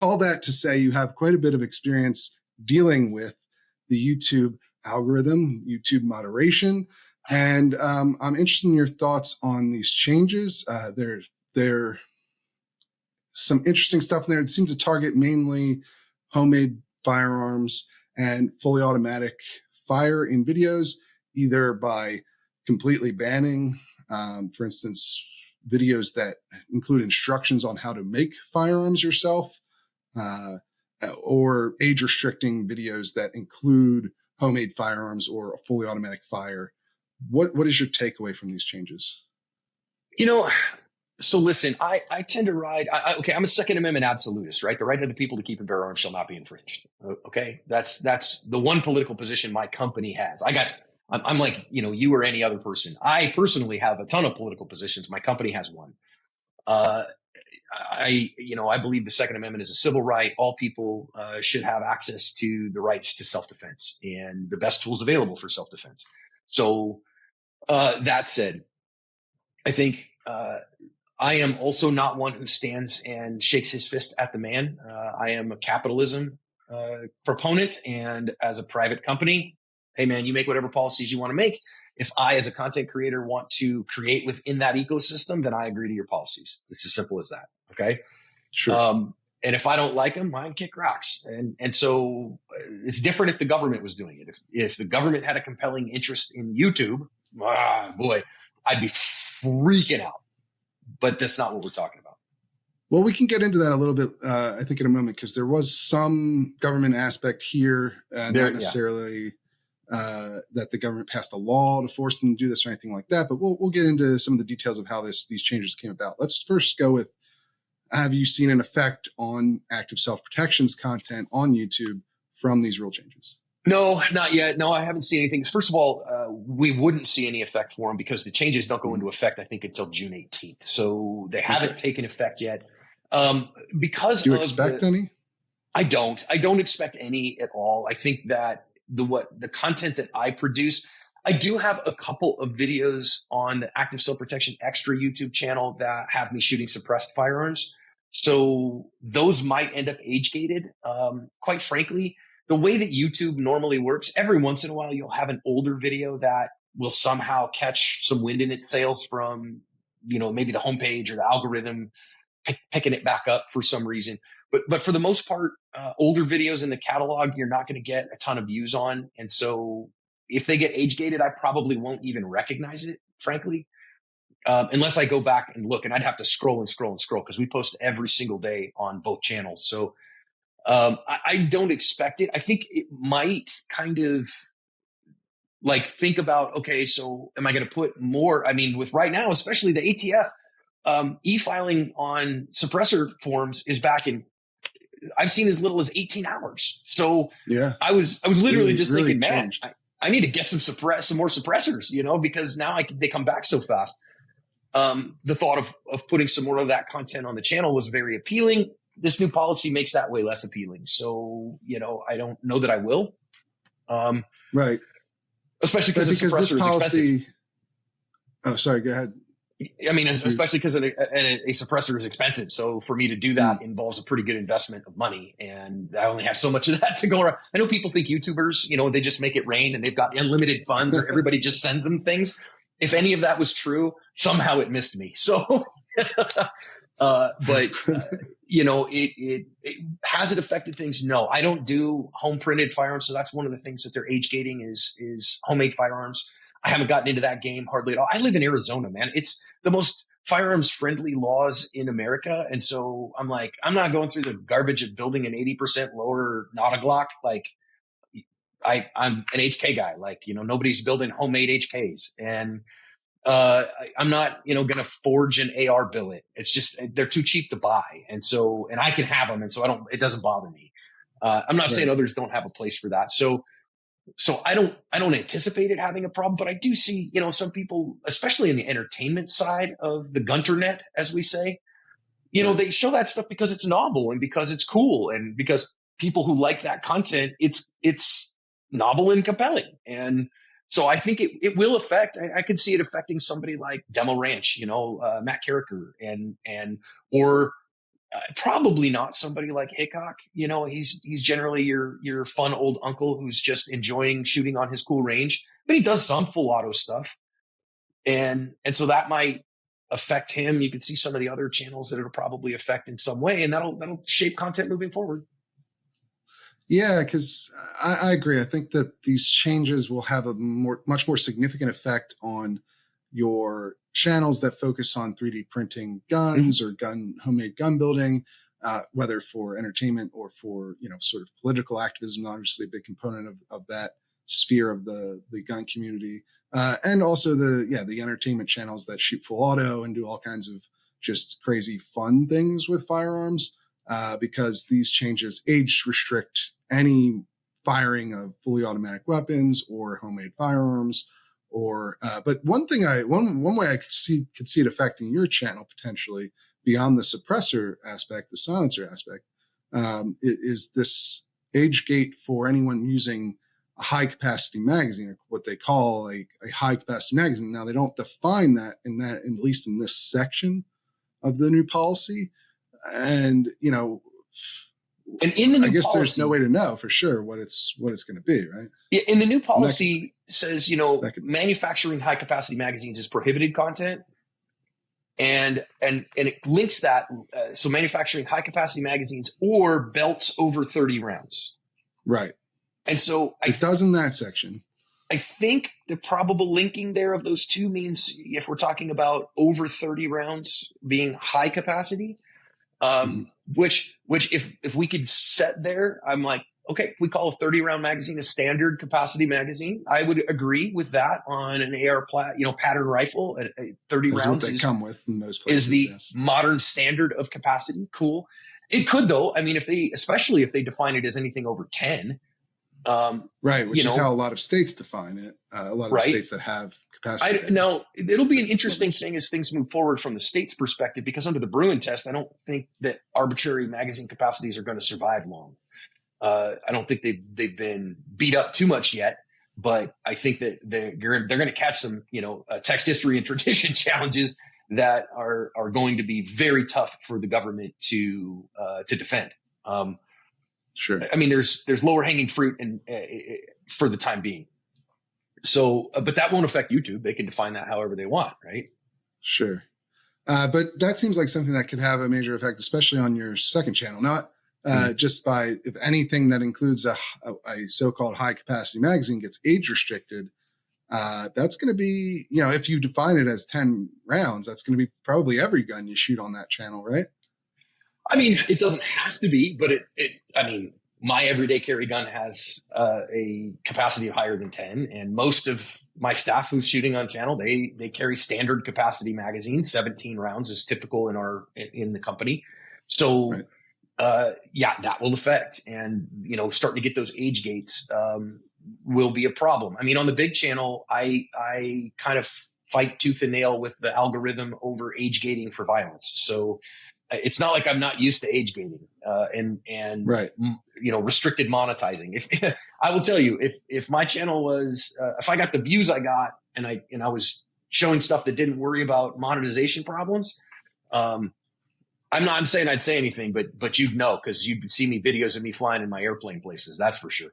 all that to say you have quite a bit of experience dealing with the YouTube algorithm, YouTube moderation. And I'm interested in your thoughts on these changes. There some interesting stuff in there. It seems to target mainly homemade firearms and fully automatic fire in videos, either by completely banning, for instance, videos that include instructions on how to make firearms yourself, or age restricting videos that include homemade firearms or a fully automatic fire. What is your takeaway from these changes? So listen, I tend to ride. Okay, I'm a Second Amendment absolutist, right? The right of the people to keep and bear arms shall not be infringed. Okay, that's the one political position my company has. I'm like you or any other person. I personally have a ton of political positions. My company has one. I believe the Second Amendment is a civil right. All people should have access to the rights to self-defense and the best tools available for self-defense. So that said, I think I am also not one who stands and shakes his fist at the man. I am a capitalism proponent, and as a private company, hey man, you make whatever policies you want to make. If I, as a content creator, want to create within that ecosystem, then I agree to your policies. It's as simple as that. Okay. Sure. And if I don't like them, I kick rocks. And so it's different if the government was doing it. If the government had a compelling interest in YouTube, boy, I'd be freaking out. But that's not what we're talking about. Well, we can get into that a little bit, I think, in a moment, because there was some government aspect here, not necessarily that the government passed a law to force them to do this or anything like that. But we'll get into some of the details of how these changes came about. Let's first go with, have you seen an effect on active self-protection's content on YouTube from these rule changes? No, not yet. No, I haven't seen anything. First of all, we wouldn't see any effect for them because the changes don't go into effect, I think, until June 18th. So they haven't taken effect yet. Because do you expect any? I don't expect any at all. I think that the content that I produce, I do have a couple of videos on the Active Self-Protection Extra YouTube channel that have me shooting suppressed firearms. So those might end up age gated. Quite frankly, the way that YouTube normally works, every once in a while, you'll have an older video that will somehow catch some wind in its sails from, maybe the homepage or the algorithm picking it back up for some reason. But for the most part, older videos in the catalog, you're not going to get a ton of views on. And so if they get age gated, I probably won't even recognize it, frankly, unless I go back and look, and I'd have to scroll because we post every single day on both channels. So I don't expect it. I think it might kind of like think about, okay, so am I going to put more? I mean, with right now, especially the ATF, e-filing on suppressor forms is back in, I've seen as little as 18 hours. So yeah, I was literally just really thinking, changed. man, I need to get some more suppressors, because now they come back so fast. The thought of putting some more of that content on the channel was very appealing. This new policy makes that way less appealing. So, I don't know that I will. Right. Especially because the suppressor is expensive. Oh, sorry, go ahead. I mean, especially because a suppressor is expensive. So for me to do that involves a pretty good investment of money. And I only have so much of that to go around. I know people think YouTubers, they just make it rain and they've got unlimited funds or everybody just sends them things. If any of that was true, somehow it missed me. So, it has it affected things? No, I don't do home printed firearms. So that's one of the things that they're age gating is homemade firearms. I haven't gotten into that game hardly at all. I live in Arizona, man. It's the most firearms friendly laws in America. And so I'm like, I'm not going through the garbage of building an 80% lower not a Glock. Like I'm an HK guy. Like, nobody's building homemade HKs. And I'm not, going to forge an AR billet. It's just, they're too cheap to buy. And I can have them. And so it doesn't bother me. I'm not saying others don't have a place for that. So I don't anticipate it having a problem, but I do see, some people, especially in the entertainment side of the Gunternet, as we say, they show that stuff because it's novel and because it's cool and because people who like that content, it's novel and compelling. And so I think it will affect, I could see it affecting somebody like Demo Ranch, Matt Carricker or Probably not somebody like Hickok. You know, he's generally your fun old uncle who's just enjoying shooting on his cool range, but he does some full auto stuff, and so that might affect him. You can see some of the other channels that it'll probably affect in some way, and that'll shape content moving forward. Yeah, because I agree. I think that these changes will have a much more significant effect on your channels that focus on 3D printing guns or homemade gun building, whether for entertainment or for, sort of political activism. Obviously, a big component of that sphere of the gun community, and also the entertainment channels that shoot full auto and do all kinds of just crazy fun things with firearms. Because these changes age restrict any firing of fully automatic weapons or homemade firearms. But one way I could see it affecting your channel potentially beyond the suppressor aspect, the silencer aspect, is this age gate for anyone using a high capacity magazine, or what they call a high capacity magazine. Now they don't define that, at least in this section of the new policy. And, and in the new I guess policy, there's no way to know for sure what it's going to be, right? In the new policy says, manufacturing high capacity magazines is prohibited content. And it links that. So manufacturing high capacity magazines or belts over 30 rounds. Right. And so it does in that section. I think the probable linking there of those two means if we're talking about over 30 rounds being high capacity, which if we could set there, I'm like, okay, we call a 30 round magazine a standard capacity magazine. I would agree with that on an AR pattern rifle. 30 That's rounds what they come with in most places, is the modern standard of capacity. Cool. It could though. I mean, especially if they define it as anything over 10. Right, which is how a lot of states define it. A lot of states that have capacity. Now, it'll be an interesting thing as things move forward from the state's perspective, because under the Bruin test, I don't think that arbitrary magazine capacities are going to survive long. I don't think they've been beat up too much yet, but I think that they're going to catch some, text history and tradition challenges that are going to be very tough for the government to defend. Sure. I mean, there's lower hanging fruit and for the time being. So, but that won't affect YouTube. They can define that however they want, right? Sure. But that seems like something that could have a major effect, especially on your second channel. Not just by, if anything that includes a so-called high capacity magazine gets age restricted, that's going to be, if you define it as 10 rounds, that's going to be probably every gun you shoot on that channel, right? I mean, it doesn't have to be, but my everyday carry gun has a capacity of higher than 10. And most of my staff who's shooting on channel, they carry standard capacity magazines. 17 rounds is typical in the company. So, right. That will affect. And, starting to get those age gates will be a problem. I mean, on the big channel, I kind of fight tooth and nail with the algorithm over age gating for violence. So, it's not like I'm not used to age gating and right. Restricted monetizing. If I will tell you, if my channel was, if I got the views I got and I was showing stuff that didn't worry about monetization problems, I'm saying I'd say anything, but you'd know, because you'd see videos of me flying in my airplane places. That's for sure.